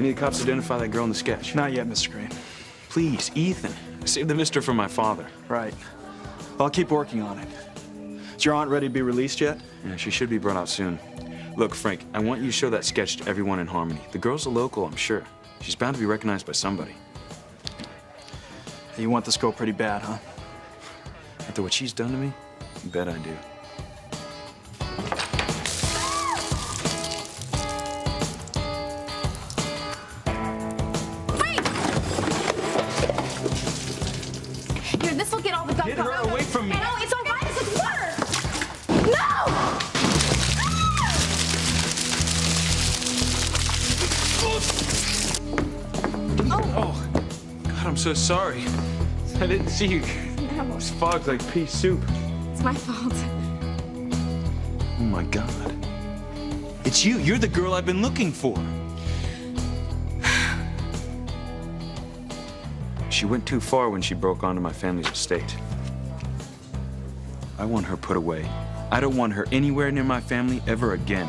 Any of the cops identify that girl in the sketch? Not yet, Mr. Crane. Please, Ethan. Save the mister for my father. Right. Well, I'll keep working on it. Is your aunt ready to be released yet? Yeah, she should be brought out soon. Look, Frank, I want you to show that sketch to everyone in Harmony. The girl's a local, I'm sure. She's bound to be recognized by somebody. You want this girl pretty bad, huh? After what she's done to me, you bet I do. Here, this will get all the gum. Get her away from me. No, it's all right. It's water. No! Oh, God, I'm so sorry. I didn't see you. No, It's fogged like pea soup. it's my fault. Oh, my God. It's you. You're the girl I've been looking for. She went too far when she broke onto my family's estate. I want her put away. I don't want her anywhere near my family ever again.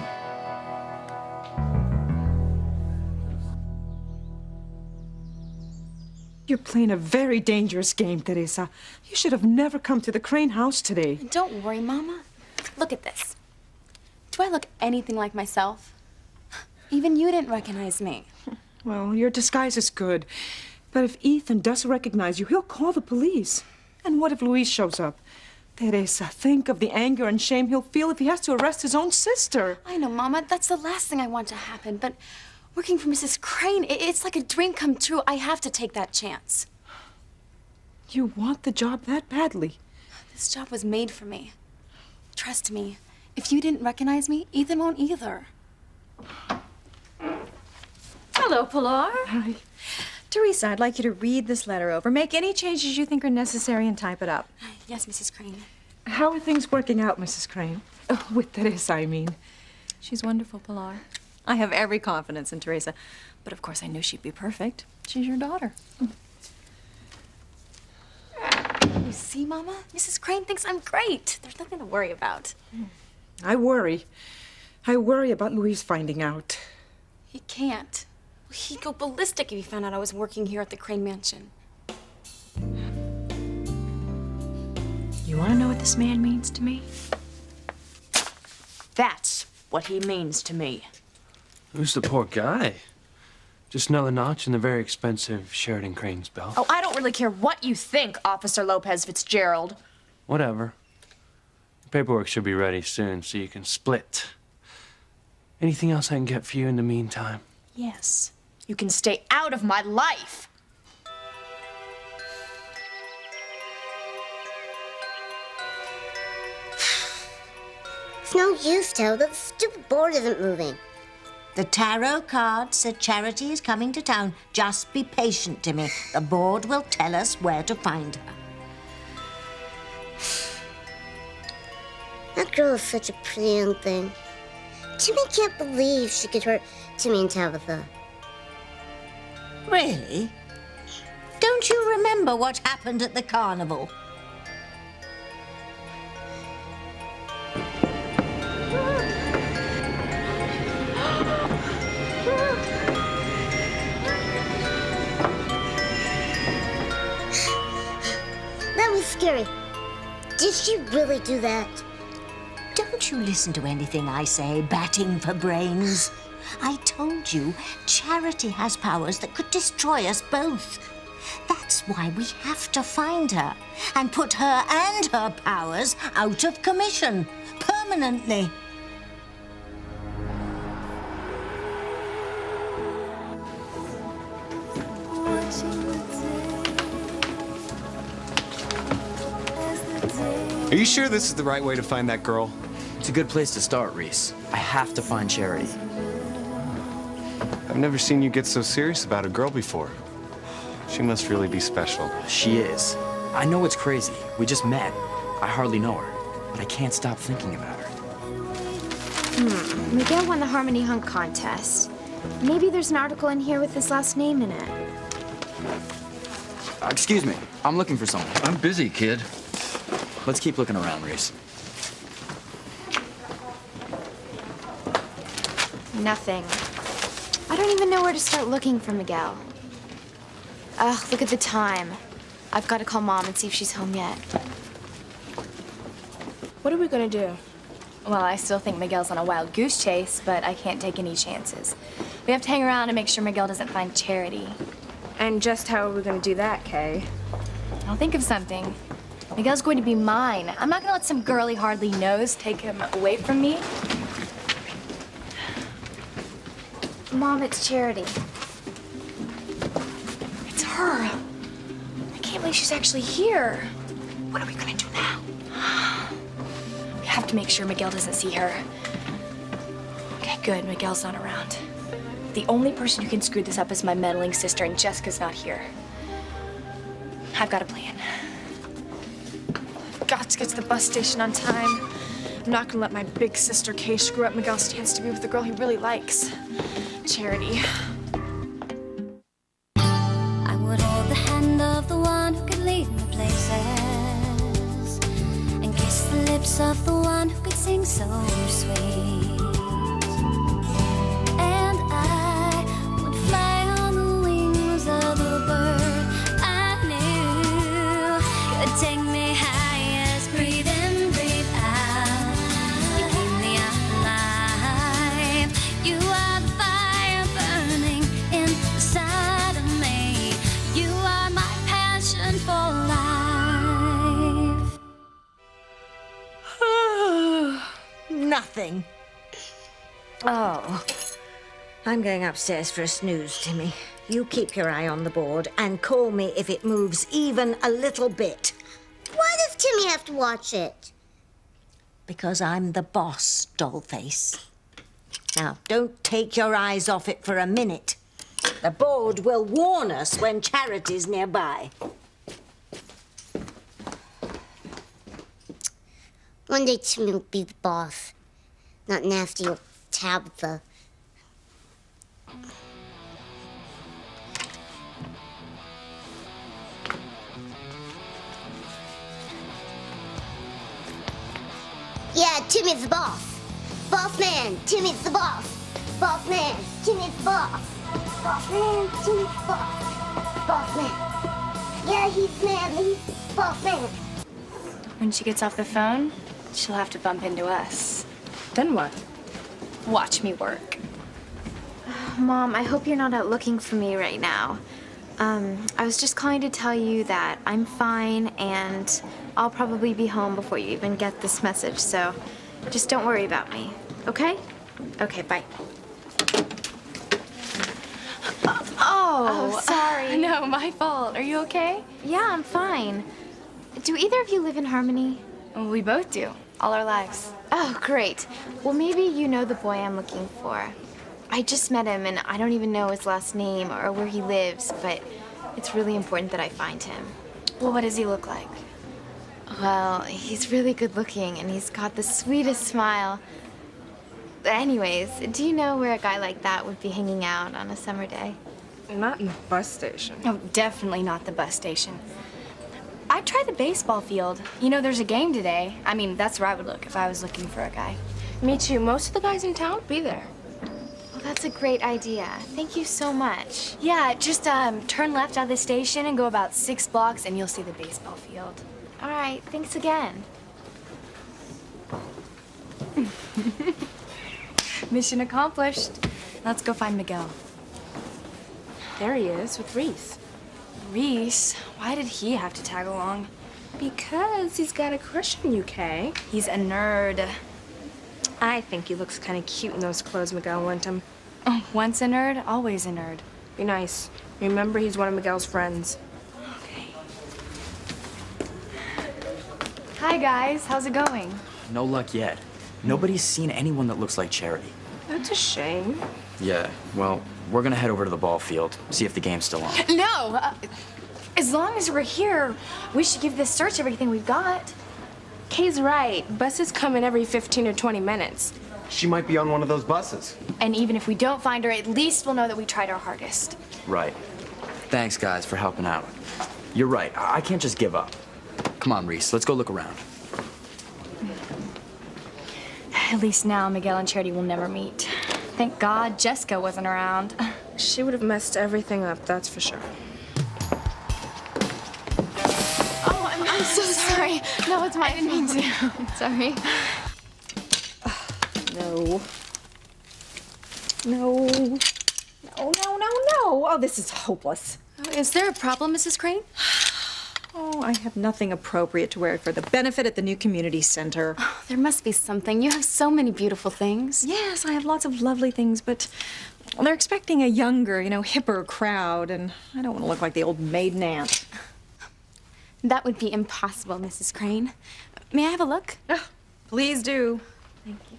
You're playing a very dangerous game, Teresa. You should have never come to the Crane house today. Don't worry, Mama. Look at this. Do I look anything like myself? Even you didn't recognize me. Well, your disguise is good. But if Ethan does recognize you, he'll call the police. And what if Luis shows up? Teresa, think of the anger and shame he'll feel if he has to arrest his own sister. I know, Mama. That's the last thing I want to happen. But working for Mrs. Crane, it's like a dream come true. I have to take that chance. You want the job that badly. This job was made for me. Trust me. If you didn't recognize me, Ethan won't either. Hello, Pilar. Hi. Teresa, I'd like you to read this letter over, make any changes you think are necessary, and type it up. Yes, Mrs. Crane. How are things working out, Mrs. Crane? Oh, with Teresa, I mean. She's wonderful, Pilar. I have every confidence in Teresa, but of course I knew she'd be perfect. She's your daughter. You see, Mama? Mrs. Crane thinks I'm great. There's nothing to worry about. I worry. I worry about Luis finding out. He can't. He'd go ballistic if he found out I was working here at the Crane Mansion. You want to know what this man means to me? That's what he means to me. Who's the poor guy? Just another notch in the very expensive Sheridan Crane's belt. Oh, I don't really care what you think, Officer Lopez Fitzgerald. Whatever. The paperwork should be ready soon so you can split. Anything else I can get for you in the meantime? Yes. You can stay out of my life. It's no use, Joe. The stupid board isn't moving. The tarot card said Charity is coming to town. Just be patient, Timmy. The board will tell us where to find her. That girl is such a pretty young thing. Timmy can't believe she could hurt Timmy and Tabitha. Really? Don't you remember what happened at the carnival? That was scary. Did she really do that? Don't you listen to anything I say, batting for brains. I told you, Charity has powers that could destroy us both. That's why we have to find her and put her and her powers out of commission permanently. Are you sure this is the right way to find that girl? It's a good place to start, Reese. I have to find Charity. I've never seen you get so serious about a girl before. She must really be special. She is. I know it's crazy. We just met. I hardly know her, but I can't stop thinking about her. Miguel won the Harmony Hunt contest. Maybe there's an article in here with his last name in it. Excuse me. I'm looking for someone. I'm busy, kid. Let's keep looking around, Reese. Nothing. I don't even know where to start looking for Miguel. Ugh, look at the time. I've got to call Mom and see if she's home yet. What are we gonna do? Well, I still think Miguel's on a wild goose chase, but I can't take any chances. We have to hang around and make sure Miguel doesn't find Charity. And just how are we gonna do that, Kay? I'll think of something. Miguel's going to be mine. I'm not gonna let some girl he hardly knows take him away from me. Mom, it's Charity. It's her. I can't believe she's actually here. What are we gonna do now? We have to make sure Miguel doesn't see her. Okay, good. Miguel's not around. The only person who can screw this up is my meddling sister, and Jessica's not here. I've got a plan. I've got to get to the bus station on time. I'm not gonna let my big sister Kay screw up Miguel's chance to be with the girl he really likes. Charity. I would hold the hand of the one who could lead me places and kiss the lips of the one who could sing so sweet. And I would fly on the wings of the bird I knew could take me highest. Breathe in, breathe out. You keep me alive. You are the fire burning inside of me. You are my passion for life. Nothing. Oh. I'm going upstairs for a snooze, Timmy. You keep your eye on the board and call me if it moves even a little bit. Why does Timmy have to watch it? Because I'm the boss, Dollface. Now, don't take your eyes off it for a minute. The board will warn us when Charity's nearby. One day Timmy will be the boss, not nasty old Tabitha. Yeah, Timmy's the boss. Boss man, Timmy's the boss. Boss man, Timmy's the boss. Boss man, Timmy's the boss. Boss man. Yeah, he's man. He's boss man. When she gets off the phone, she'll have to bump into us. Then what? Watch me work. Mom, I hope you're not out looking for me right now. I was just calling to tell you that I'm fine and I'll probably be home before you even get this message, so just don't worry about me, okay? Okay, bye. Oh, sorry. No, my fault. Are you okay? Yeah, I'm fine. Do either of you live in Harmony? Well, we both do, all our lives. Oh, great. Well, maybe you know the boy I'm looking for. I just met him, and I don't even know his last name or where he lives, but it's really important that I find him. Well, what does he look like? Well, he's really good looking, and he's got the sweetest smile. Anyways, do you know where a guy like that would be hanging out on a summer day? Not in the bus station. Oh, definitely not the bus station. I'd try the baseball field. You know, there's a game today. I mean, that's where I would look if I was looking for a guy. Me too. Most of the guys in town will be there. Well, that's a great idea. Thank you so much. Yeah, just turn left out of the station and go about 6 blocks and you'll see the baseball field. All right, thanks again. Mission accomplished. Let's go find Miguel. There he is with Reese. Reese? Why did he have to tag along? Because he's got a crush on you, Kay. He's a nerd. I think he looks kind of cute in those clothes Miguel lent him. Oh, once a nerd, always a nerd. Be nice. Remember, he's one of Miguel's friends. Okay. Hi, guys. How's it going? No luck yet. Nobody's seen anyone that looks like Charity. That's a shame. Yeah, well, we're gonna head over to the ball field, see if the game's still on. No! As long as we're here, we should give this search everything we've got. Kay's right. Buses come in every 15 or 20 minutes. She might be on one of those buses. And even if we don't find her, at least we'll know that we tried our hardest. Right. Thanks, guys, for helping out. You're right. I can't just give up. Come on, Reese, let's go look around. At least now Miguel and Charity will never meet. Thank God Jessica wasn't around. She would have messed everything up, that's for sure. Oh, I'm so sorry. No, it's my fault. I didn't mean to. Sorry. No. No. No, no, no, no. Oh, this is hopeless. Is there a problem, Mrs. Crane? Oh, I have nothing appropriate to wear for the benefit at the new community center. Oh, there must be something. You have so many beautiful things. Yes, I have lots of lovely things, but they're expecting a younger, hipper crowd, and I don't want to look like the old maiden aunt. That would be impossible, Mrs. Crane. May I have a look? Oh, please do. Thank you.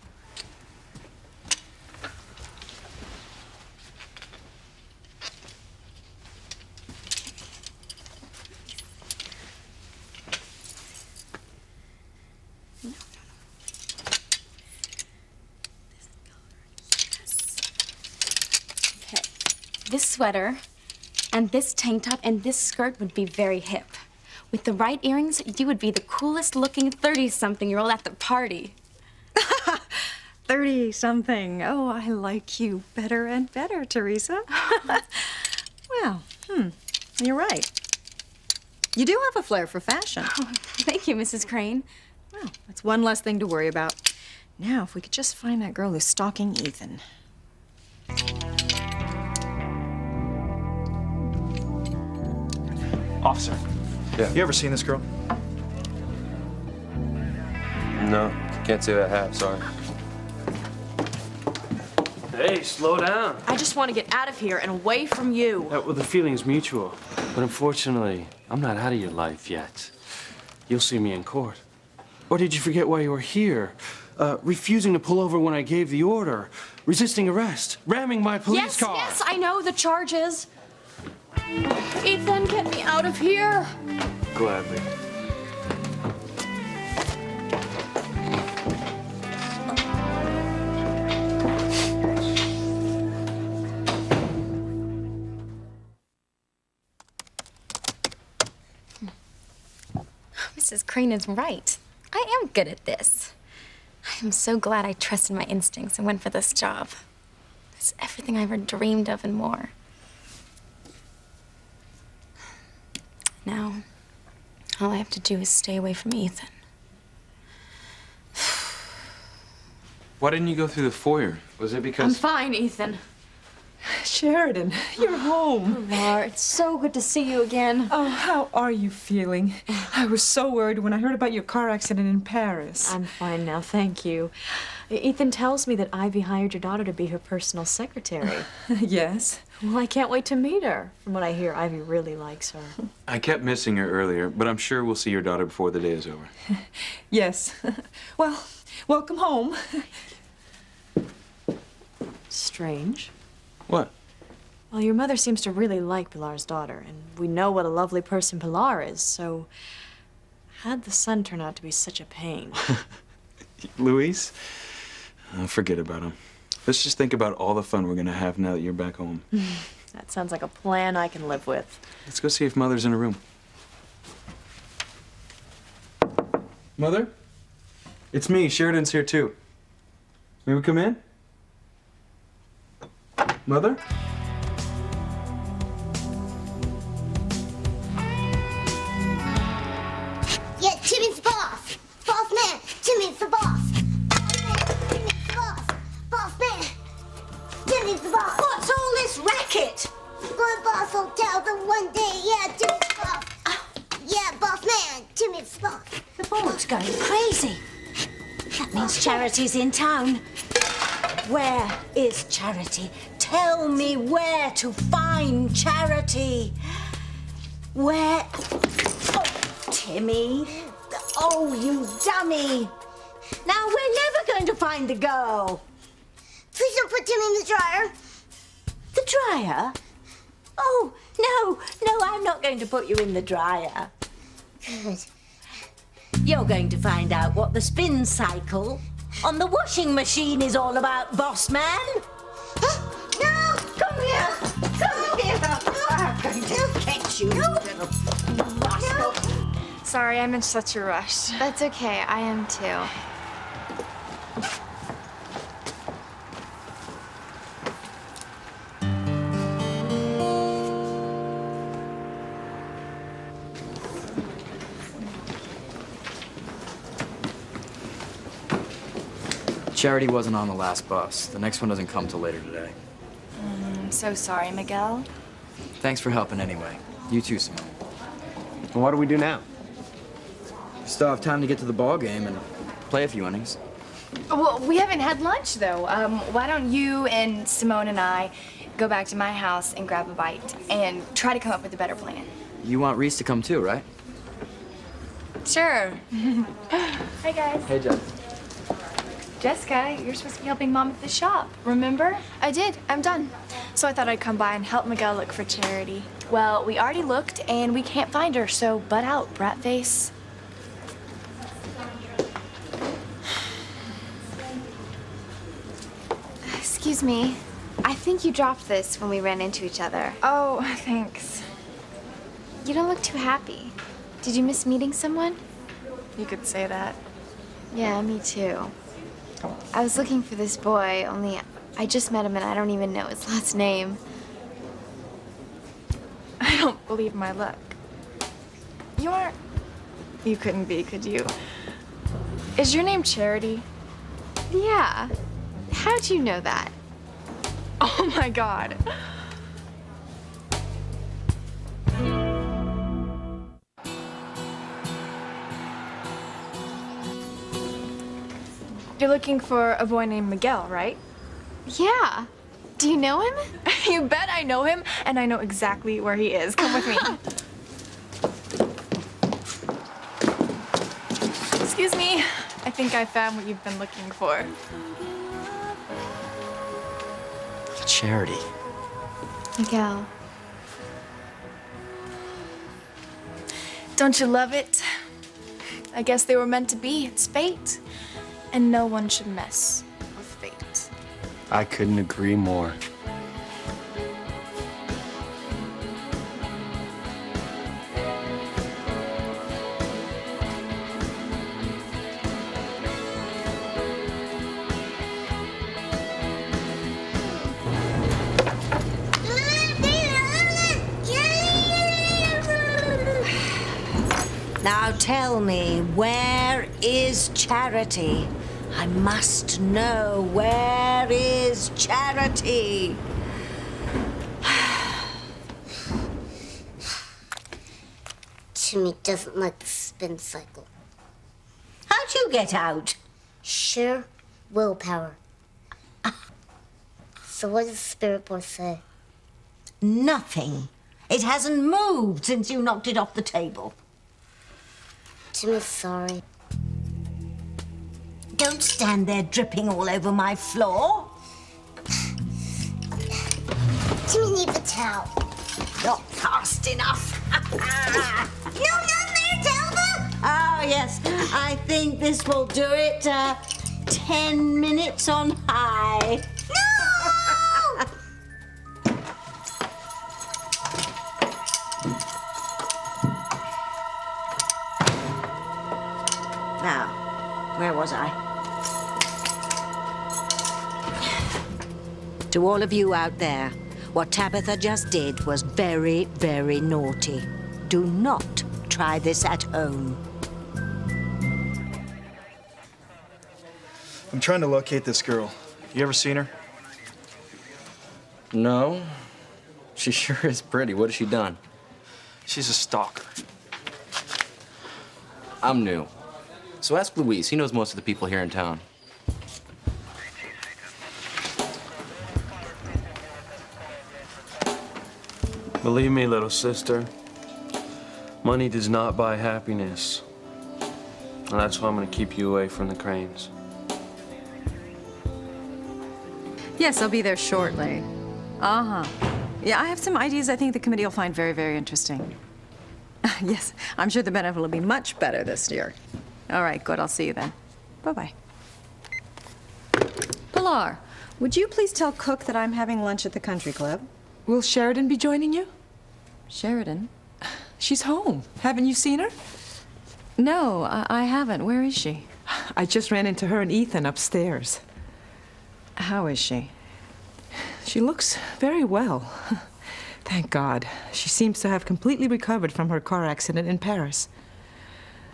This sweater and this tank top and this skirt would be very hip. With the right earrings, you would be the coolest looking 30-something-year-old at the party. 30-something. Oh, I like you better and better, Teresa. Well, you're right. You do have a flair for fashion. Oh, thank you, Mrs. Crane. Well, that's one less thing to worry about. Now, if we could just find that girl who's stalking Ethan. Officer. Yeah. You ever seen this girl? No, can't say I have, sorry. Hey, slow down. I just want to get out of here and away from you. Well, the feeling's mutual. But unfortunately, I'm not out of your life yet. You'll see me in court. Or did you forget why you were here? Refusing to pull over when I gave the order. Resisting arrest. Ramming my police car. Yes, I know the charges. Ethan, get me out of here. Gladly. Mrs. Crane is right. I am good at this. I am so glad I trusted my instincts and went for this job. It's everything I ever dreamed of and more. Now, all I have to do is stay away from Ethan. Why didn't you go through the foyer? Was it I'm because... fine, Ethan. Sheridan, you're home. Pilar, it's so good to see you again. Oh, how are you feeling? I was so worried when I heard about your car accident in Paris. I'm fine now, thank you. Ethan tells me that Ivy hired your daughter to be her personal secretary. Yes. Well, I can't wait to meet her. From what I hear, Ivy really likes her. I kept missing her earlier, but I'm sure we'll see your daughter before the day is over. Yes. Well, welcome home. Strange. What? Well, your mother seems to really like Pilar's daughter, and we know what a lovely person Pilar is, so how'd the son turn out to be such a pain? Luis? Forget about him. Let's just think about all the fun we're gonna have now that you're back home. That sounds like a plan I can live with. Let's go see if Mother's in her room. Mother? It's me. Sheridan's here too. May we come in? Mother? Yeah, Timmy's the boss. Boss man, Timmy's the boss. Timmy's the boss. Boss man, Timmy's the boss. What's all this racket? Good boss will tell them one day. Yeah, Timmy's the boss. Yeah, boss man, Timmy's the boss. The board's going crazy. That means Charity's in town. Where is Charity? Tell me where to find Charity. Where? Oh, Timmy. Oh, you dummy. Now, we're never going to find the girl. Please don't put Timmy in the dryer. The dryer? Oh, no, I'm not going to put you in the dryer. Good. You're going to find out what the spin cycle on the washing machine is all about, boss man. No! Come here! Come here! I'm going to catch you, little rascal. Sorry, I'm in such a rush. That's okay. I am too. Charity wasn't on the last bus. The next one doesn't come till later today. I'm so sorry, Miguel. Thanks for helping anyway. You too, Simone. Well, what do we do now? Still have time to get to the ball game and play a few innings. Well, we haven't had lunch, though. Why don't you and Simone and I go back to my house and grab a bite and try to come up with a better plan? You want Reese to come too, right? Sure. Hi, guys. Hey, Jess. Jessica, you're supposed to be helping Mom at the shop, remember? I did. I'm done. So I thought I'd come by and help Miguel look for Charity. Well, we already looked, and we can't find her, so butt out, brat face. Excuse me. I think you dropped this when we ran into each other. Oh, thanks. You don't look too happy. Did you miss meeting someone? You could say that. Yeah, me too. I was looking for this boy, only I just met him and I don't even know his last name. I don't believe my luck. You aren't... You couldn't be, could you? Is your name Charity? Yeah. How'd you know that? Oh my God. You're looking for a boy named Miguel, right? Yeah. Do you know him? You bet I know him, and I know exactly where he is. Come with me. Excuse me. I think I found what you've been looking for. Charity. Miguel. Don't you love it? I guess they were meant to be. It's fate. And no one should mess with fate. I couldn't agree more. Now tell me, where is Charity? I must know, where is Charity? Timmy doesn't like the spin cycle. How'd you get out? Sheer willpower. So what does the spirit boy say? Nothing. It hasn't moved since you knocked it off the table. Timmy's sorry. Don't stand there dripping all over my floor. Timmy needs a towel. Not fast enough. No, not there, Talbot! Oh, yes. I think this will do it. 10 minutes on high. No! Now, where was I? To all of you out there, what Tabitha just did was very, very naughty. Do not try this at home. I'm trying to locate this girl. You ever seen her? No. She sure is pretty. What has she done? She's a stalker. I'm new. So ask Luis. He knows most of the people here in town. Believe me, little sister, money does not buy happiness. And that's why I'm gonna keep you away from the Cranes. Yes, I'll be there shortly. Uh-huh. Yeah, I have some ideas I think the committee will find very, very interesting. Yes, I'm sure the benefit will be much better this year. All right, good. I'll see you then. Bye-bye. Pilar, would you please tell Cook that I'm having lunch at the country club? Will Sheridan be joining you? Sheridan? She's home. Haven't you seen her? No, I haven't. Where is she? I just ran into her and Ethan upstairs. How is she? She looks very well. Thank God. She seems to have completely recovered from her car accident in Paris.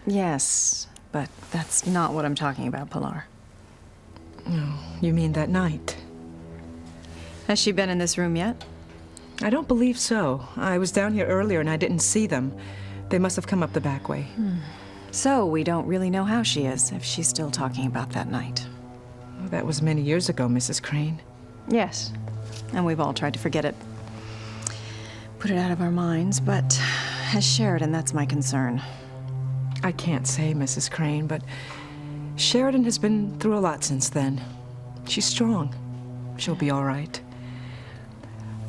Yes, but that's not what I'm talking about, Pilar. No, you mean that night? Has she been in this room yet? I don't believe so. I was down here earlier and I didn't see them. They must have come up the back way. So we don't really know how she is, if she's still talking about that night. Well, that was many years ago, Mrs. Crane. Yes. And we've all tried to forget it. Put it out of our minds, but as Sheridan, that's my concern. I can't say, Mrs. Crane, but Sheridan has been through a lot since then. She's strong. She'll be all right.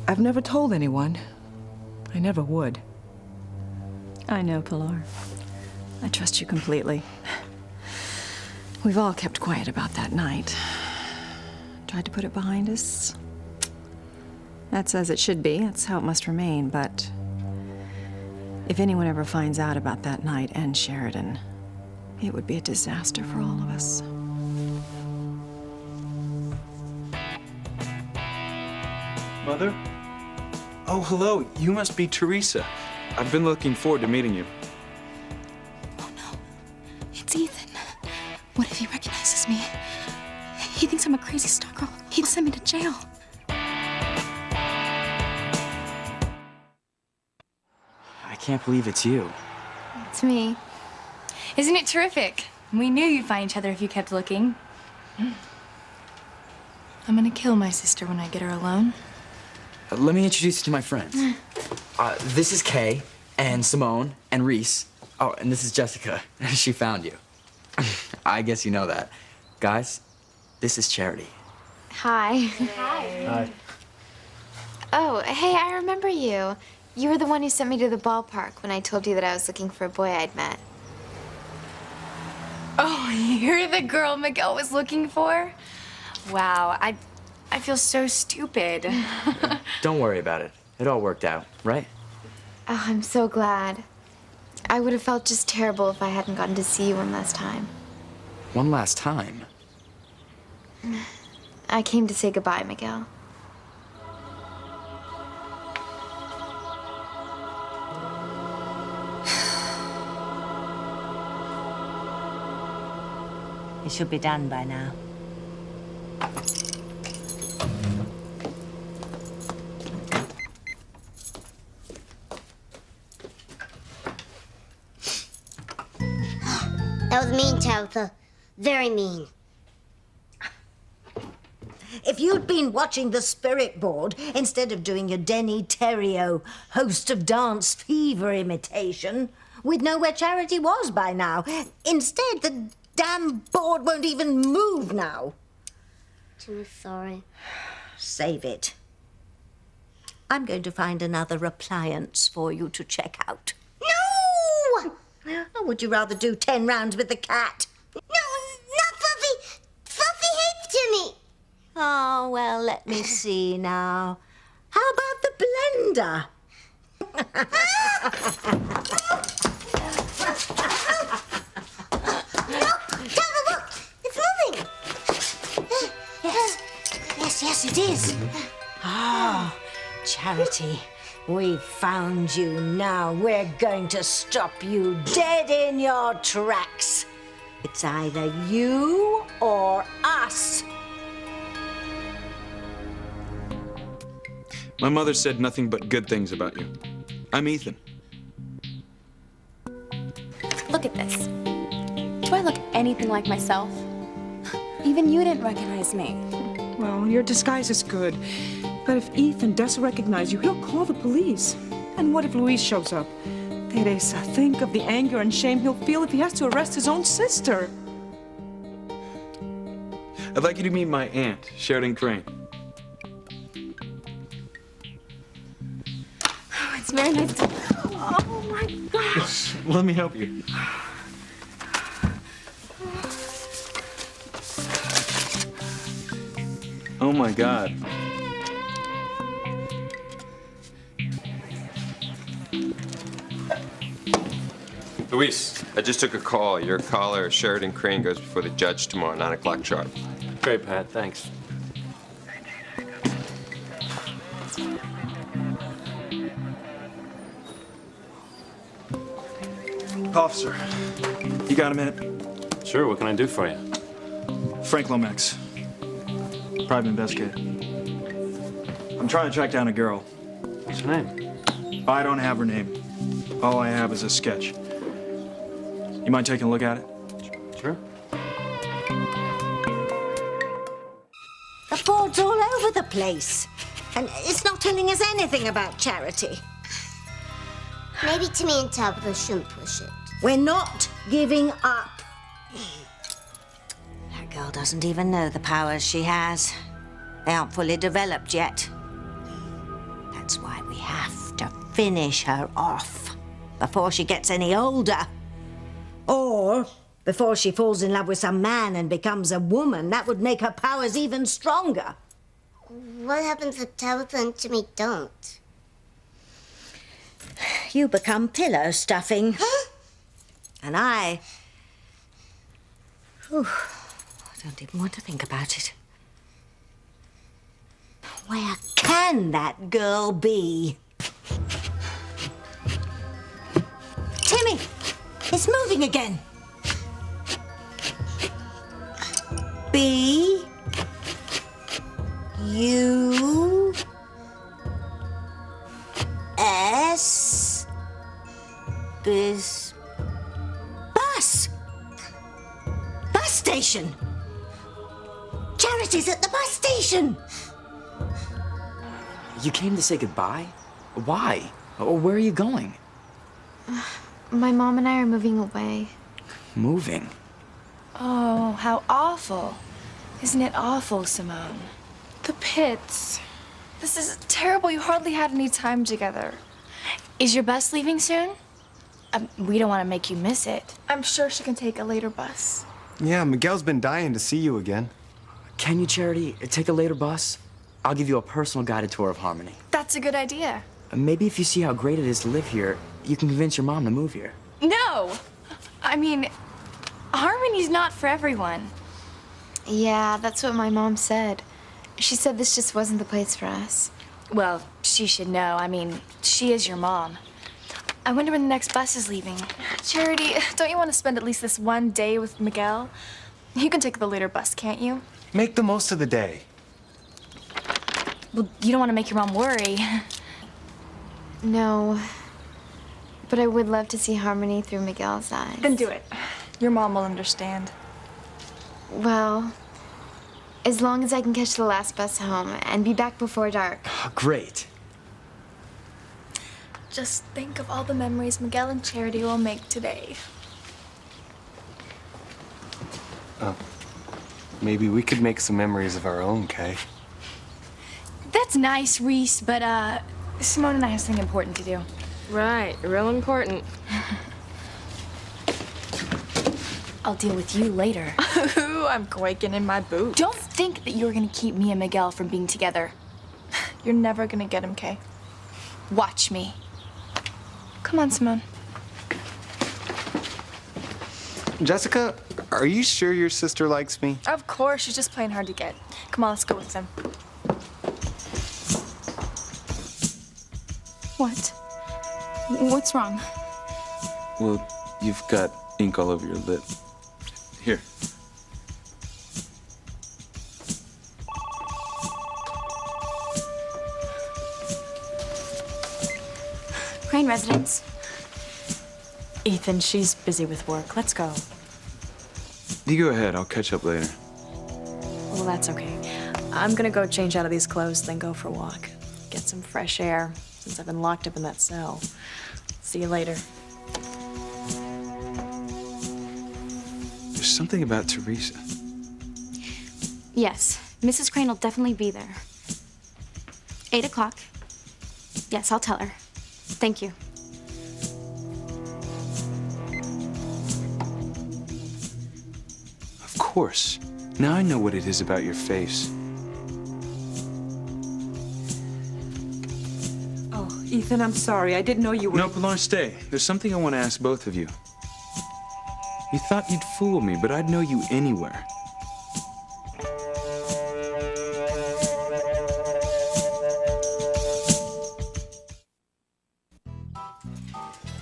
I've never told anyone. I never would. I know, Pilar. I trust you completely. We've all kept quiet about that night. Tried to put it behind us. That's as it should be. That's how it must remain, but if anyone ever finds out about that night and Sheridan, it would be a disaster for all of us. Mother? Oh, hello. You must be Teresa. I've been looking forward to meeting you. Oh, no. It's Ethan. What if he recognizes me? He thinks I'm a crazy stalker. He'd send me to jail. I can't believe it's you. It's me. Isn't it terrific? We knew you'd find each other if you kept looking. I'm gonna kill my sister when I get her alone. Let me introduce you to my friends. This is Kay, and Simone, and Reese. Oh, and this is Jessica. She found you. I guess you know that. Guys, this is Charity. Hi. Hi. Oh, hey, I remember you. You were the one who sent me to the ballpark when I told you that I was looking for a boy I'd met. Oh, you're the girl Miguel was looking for? Wow, I feel so stupid. Don't worry about it. It all worked out, right? Oh, I'm so glad. I would have felt just terrible if I hadn't gotten to see you one last time. One last time. I came to say goodbye, Miguel. It should be done by now. That was mean, Tabitha. Very mean. If you'd been watching the spirit board instead of doing your Denny Terrio host of Dance Fever imitation, we'd know where Charity was by now. Instead, the damn board won't even move now. I'm sorry. Save it. I'm going to find another appliance for you to check out. No! Or would you rather do 10 rounds with the cat? No, not Fluffy. Fluffy hates Jimmy. Oh, well, let me see now. How about the blender? Tabitha, look. It's moving. Yes, it is. Ah, Charity, we've found you now. We're going to stop you dead in your tracks. It's either you or us. My mother said nothing but good things about you. I'm Ethan. Look at this. Do I look anything like myself? Even you didn't recognize me. Well, your disguise is good. But if Ethan does recognize you, he'll call the police. And what if Luis shows up? Teresa, think of the anger and shame he'll feel if he has to arrest his own sister. I'd like you to meet my aunt, Sheridan Crane. Oh, it's very nice to... Oh, my gosh. Let me help you. Oh my God. Luis, I just took a call. Your caller, Sheridan Crane, goes before the judge tomorrow, 9 o'clock sharp. Great, Pat. Thanks. Officer, you got a minute? Sure, what can I do for you? Frank Lomax. Private investigator. I'm trying to track down a girl. What's her name? I don't have her name. All I have is a sketch. You mind taking a look at it? Sure. The board's all over the place. And it's not telling us anything about Charity. Maybe Timmy and Tabitha shouldn't push it. We're not giving up. That girl doesn't even know the powers she has. They aren't fully developed yet. That's why we have to finish her off before she gets any older. Or before she falls in love with some man and becomes a woman. That would make her powers even stronger. What happens if Tabitha and Timmy don't? You become pillow stuffing. And I don't even want to think about it. Where can that girl be? Timmy! It's moving again. B U S Bus station. Charity's at the bus station. You came to say goodbye? Why? Or where are you going? My mom and I are moving away. Moving? Oh, how awful. Isn't it awful, Simone? The pits. This is terrible. You hardly had any time together. Is your bus leaving soon? We don't want to make you miss it. I'm sure she can take a later bus. Yeah, Miguel's been dying to see you again. Can you, Charity, take a later bus? I'll give you a personal guided tour of Harmony. That's a good idea. Maybe if you see how great it is to live here, you can convince your mom to move here. No! I mean, Harmony's not for everyone. Yeah, that's what my mom said. She said this just wasn't the place for us. Well, she should know. I mean, she is your mom. I wonder when the next bus is leaving. Charity, don't you want to spend at least this one day with Miguel? You can take the later bus, can't you? Make the most of the day. Well, you don't want to make your mom worry. No, but I would love to see Harmony through Miguel's eyes. Then do it. Your mom will understand. Well, as long as I can catch the last bus home and be back before dark. Oh, great. Just think of all the memories Miguel and Charity will make today. Maybe we could make some memories of our own, Kay. That's nice, Reese, but Simone and I have something important to do. Right, real important. I'll deal with you later. Ooh, I'm quaking in my boots. Don't think that you're gonna keep me and Miguel from being together. You're never gonna get him, Kay. Watch me. Come on, Simone. Jessica, are you sure your sister likes me? Of course, she's just playing hard to get. Come on, let's go with them. What? What's wrong? Well, you've got ink all over your lip. Here. Crane residence. Ethan, she's busy with work. Let's go. You go ahead. I'll catch up later. Well, that's okay. I'm gonna go change out of these clothes, then go for a walk. Get some fresh air, since I've been locked up in that cell. See you later. There's something about Teresa. Yes, Mrs. Crane will definitely be there. 8 o'clock. Yes, I'll tell her. Thank you. Of course. Now I know what it is about your face. Oh, Ethan, I'm sorry. I didn't know you were... No, Pilar, stay. There's something I want to ask both of you. You thought you'd fool me, but I'd know you anywhere.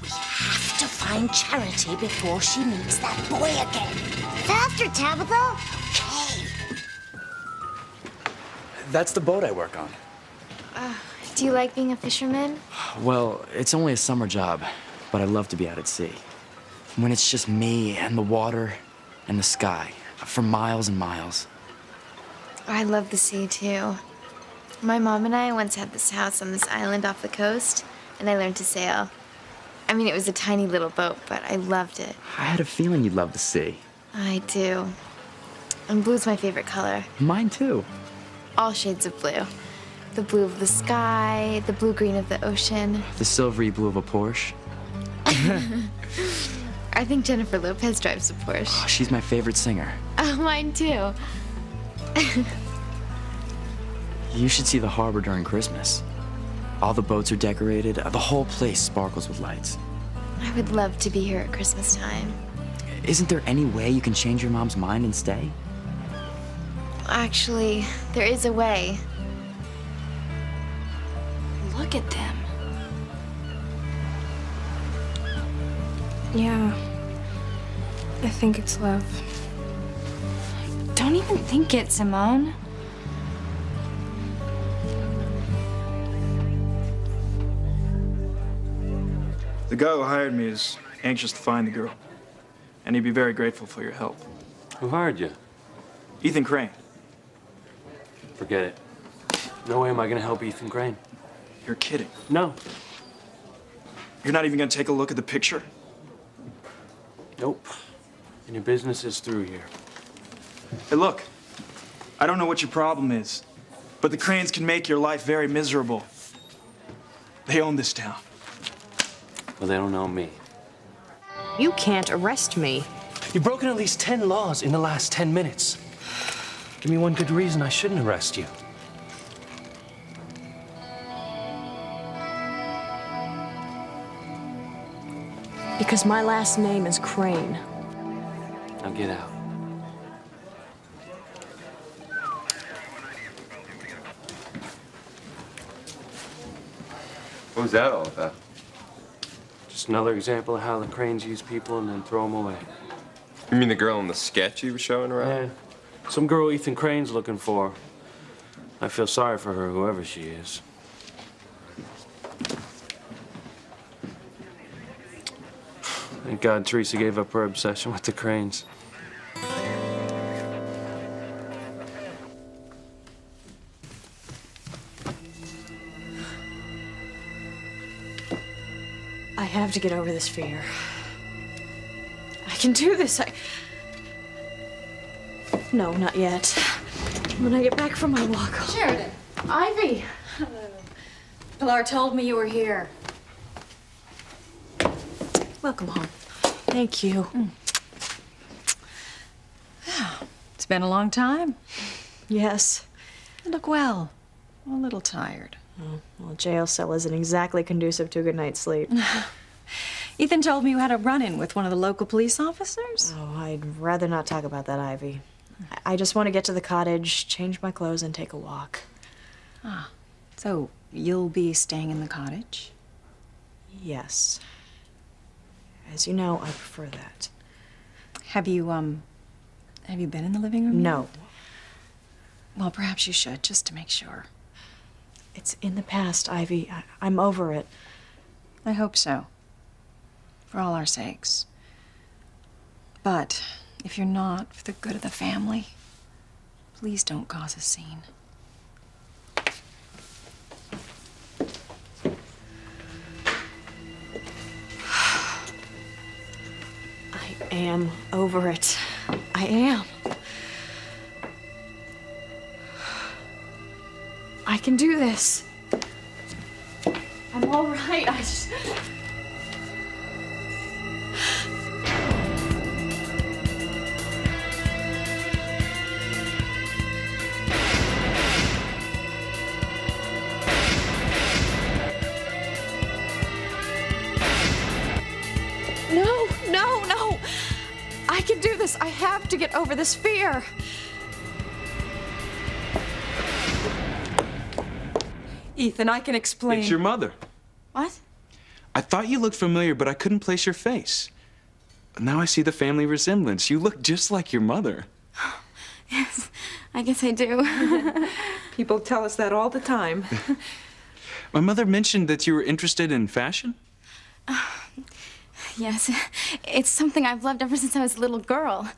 We have to find Charity before she meets that boy again. Faster, Tabitha. That's the boat I work on. Do you like being a fisherman? Well, it's only a summer job, but I love to be out at sea. When it's just me and the water and the sky for miles and miles. I love the sea too. My mom and I once had this house on this island off the coast, and I learned to sail. I mean, it was a tiny little boat, but I loved it. I had a feeling you'd love the sea. I do. And blue's my favorite color. Mine too. All shades of blue. The blue of the sky, the blue-green of the ocean. The silvery blue of a Porsche. I think Jennifer Lopez drives a Porsche. Oh, she's my favorite singer. Oh, mine too. You should see the harbor during Christmas. All the boats are decorated. The whole place sparkles with lights. I would love to be here at Christmas time. Isn't there any way you can change your mom's mind and stay? Actually, there is a way. Look at them. Yeah. I think it's love. Don't even think it, Simone. The guy who hired me is anxious to find the girl, and he'd be very grateful for your help. Who hired you? Ethan Crane. Forget it. No way am I gonna help Ethan Crane. You're kidding. No. You're not even gonna take a look at the picture? Nope. And your business is through here. Hey, look. I don't know what your problem is, but the Cranes can make your life very miserable. They own this town. Well, they don't know me. You can't arrest me. You've broken at least 10 laws in the last 10 minutes. Give me one good reason I shouldn't arrest you. Because my last name is Crane. Now get out. What was that all about? Just another example of how the Cranes use people and then throw them away. You mean the girl in the sketch you were showing around? Yeah. Some girl Ethan Crane's looking for. I feel sorry for her, whoever she is. Thank God Teresa gave up her obsession with the Cranes. I have to get over this fear. I can do this. No, not yet. When I get back from my walk. Sheridan. Ivy. Pilar told me you were here. Welcome home. Thank you. It's been a long time. Yes. You look well. A little tired. Oh, well, a jail cell isn't exactly conducive to a good night's sleep. Ethan told me you had a run-in with one of the local police officers. Oh, I'd rather not talk about that, Ivy. I just want to get to the cottage, change my clothes, and take a walk. Ah, so you'll be staying in the cottage? Yes. As you know, I prefer that. Have you been in the living room? No. Well, perhaps you should, just to make sure. It's in the past, Ivy. I'm over it. I hope so. For all our sakes. But if you're not, for the good of the family, please don't cause a scene. I am over it. I am. I can do this. I'm all right. I just... No, no, no. I can do this. I have to get over this fear. Ethan, I can explain. It's your mother. What? I thought you looked familiar, but I couldn't place your face. Now I see the family resemblance. You look just like your mother. Yes, I guess I do. People tell us that all the time. My mother mentioned that you were interested in fashion. Yes, it's something I've loved ever since I was a little girl.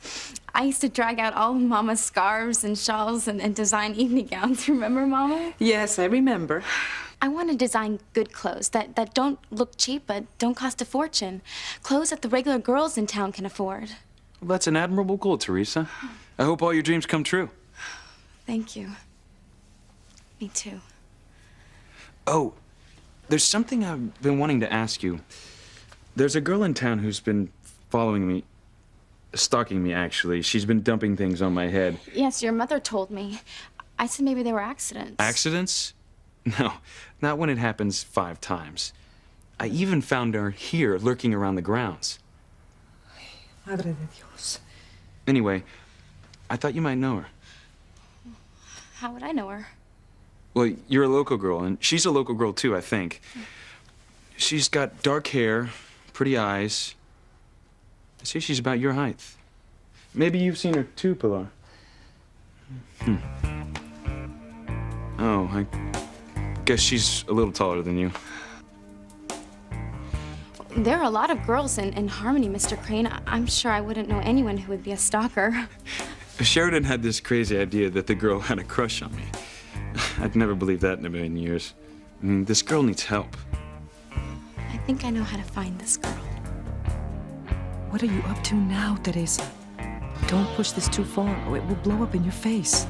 I used to drag out all of Mama's scarves and shawls and design evening gowns. Remember, Mama? Yes, I remember. I want to design good clothes that don't look cheap but don't cost a fortune. Clothes that the regular girls in town can afford. Well, that's an admirable goal, Teresa. I hope all your dreams come true. Thank you. Me too. Oh, there's something I've been wanting to ask you. There's a girl in town who's been following me, stalking me, actually. She's been dumping things on my head. Yes, your mother told me. I said maybe they were accidents. Accidents? No, not when it happens 5 times. I even found her here, lurking around the grounds. Madre de Dios. Anyway, I thought you might know her. How would I know her? Well, you're a local girl, and she's a local girl too, I think. She's got dark hair, pretty eyes. I see she's about your height. Maybe you've seen her too, Pilar. Oh, I guess she's a little taller than you. There are a lot of girls in Harmony, Mr. Crane. I'm sure I wouldn't know anyone who would be a stalker. Sheridan had this crazy idea that the girl had a crush on me. I'd never believed that in a million years. I mean, this girl needs help. I think I know how to find this girl. What are you up to now, Teresa? Don't push this too far or it will blow up in your face.